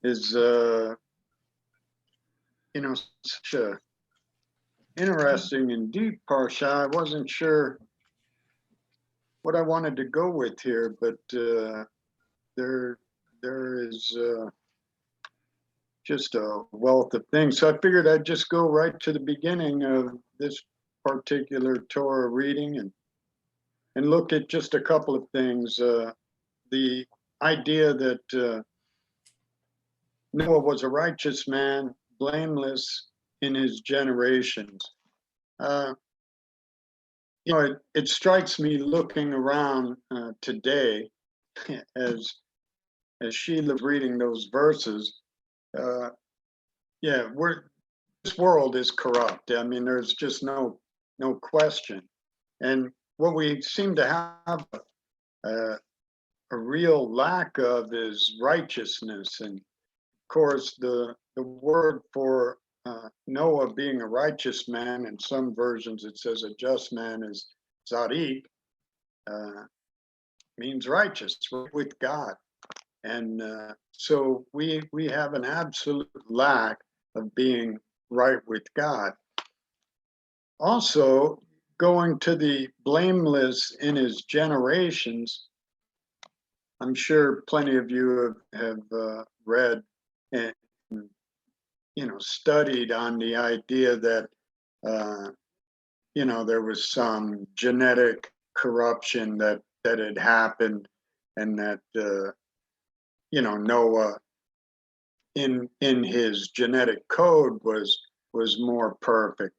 is such a interesting and deep parsha. I wasn't sure what I wanted to go with here, but there is just a wealth of things. So I figured I'd just go right to the beginning of this particular Torah reading and look at just a couple of things. The idea that Noah was a righteous man, blameless in his generations. It strikes me looking around today as Sheila's reading those verses. This world is corrupt. I mean, there's just no question. And what we seem to have a real lack of is righteousness. And of course, the word for Noah being a righteous man, in some versions it says a just man, is tzaddik, means righteous, right with God. And so we have an absolute lack of being right with God. Also, going to the blameless in his generations, I'm sure plenty of you have read and studied on the idea that there was some genetic corruption that had happened, and that Noah in his genetic code was more perfect.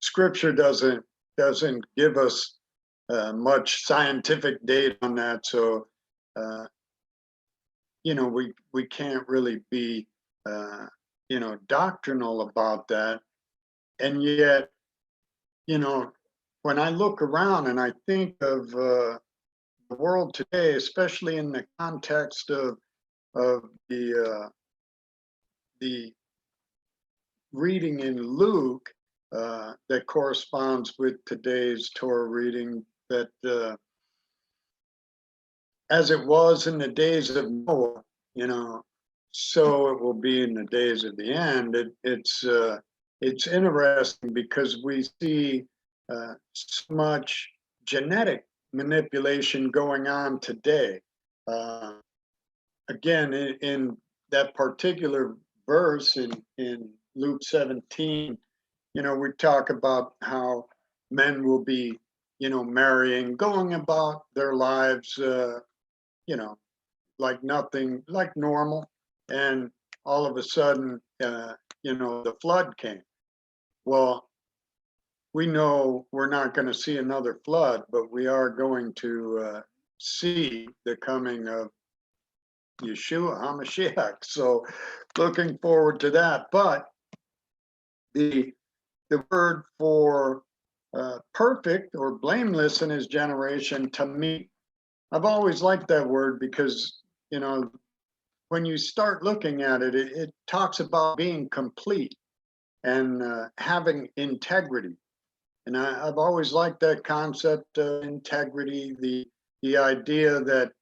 Scripture doesn't give us much scientific data on that, so we can't really be doctrinal about that. And yet, when I look around and I think of the world today, especially in the context of the reading in Luke that corresponds with today's Torah reading, that as it was in the days of Noah, so it will be in the days of the end. It's interesting because we see so much genetic manipulation going on today. Again, in that particular verse in Luke 17, we talk about how men will be, marrying, going about their lives, like nothing, like normal. And all of a sudden, the flood came. Well, we know we're not going to see another flood, but we are going to see the coming of Yeshua HaMashiach. So looking forward to that. But the word for perfect or blameless in his generation, to me, I've always liked that word because, when you start looking at it, it talks about being complete and having integrity. And I've always liked that concept of integrity, the idea that,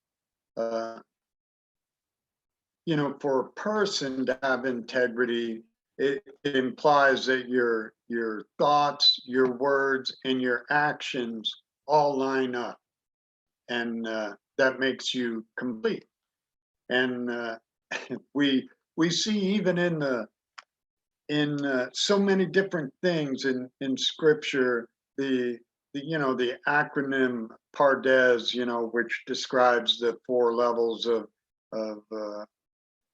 for a person to have integrity, it implies that your thoughts, your words, and your actions all line up. And that makes you complete. And we see even in so many different things in Scripture, the acronym PARDES, which describes the 4 levels of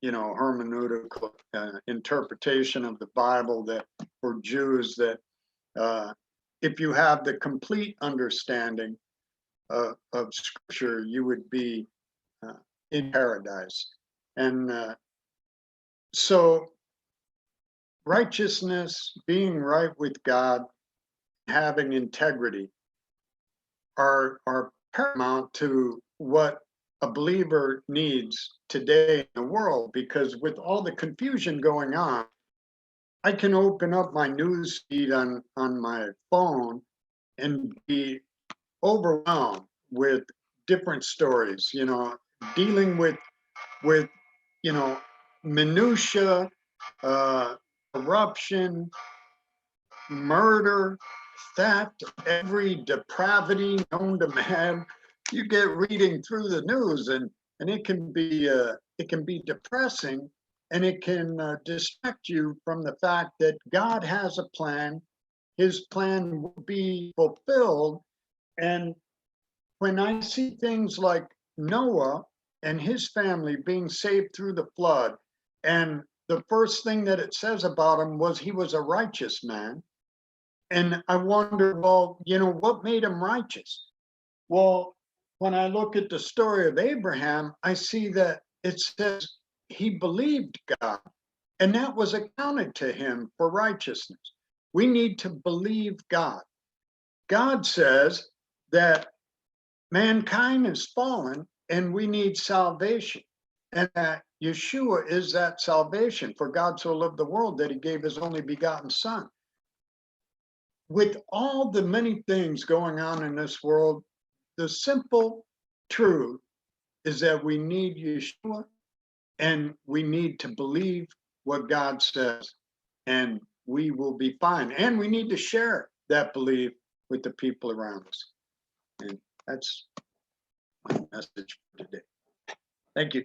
hermeneutical interpretation of the Bible, that for Jews, that if you have the complete understanding of Scripture, you would be in paradise. And so righteousness, being right with God, having integrity are paramount to what a believer needs today in the world, because with all the confusion going on, I can open up my news feed on my phone and be overwhelmed with different stories, dealing with, minutia, corruption, murder, theft, every depravity known to man. You get reading through the news, and it can be depressing, and it can distract you from the fact that God has a plan. His plan will be fulfilled. And when I see things like Noah and his family being saved through the flood, and the first thing that it says about him was he was a righteous man. And I wonder, well, what made him righteous? Well, when I look at the story of Abraham, I see that it says he believed God, and that was accounted to him for righteousness. We need to believe God. God says that mankind is fallen and we need salvation, and that Yeshua is that salvation. For God so loved the world that he gave his only begotten son. With all the many things going on in this world, the simple truth is that we need Yeshua, and we need to believe what God says, and we will be fine. And we need to share that belief with the people around us. And that's my message for today. Thank you.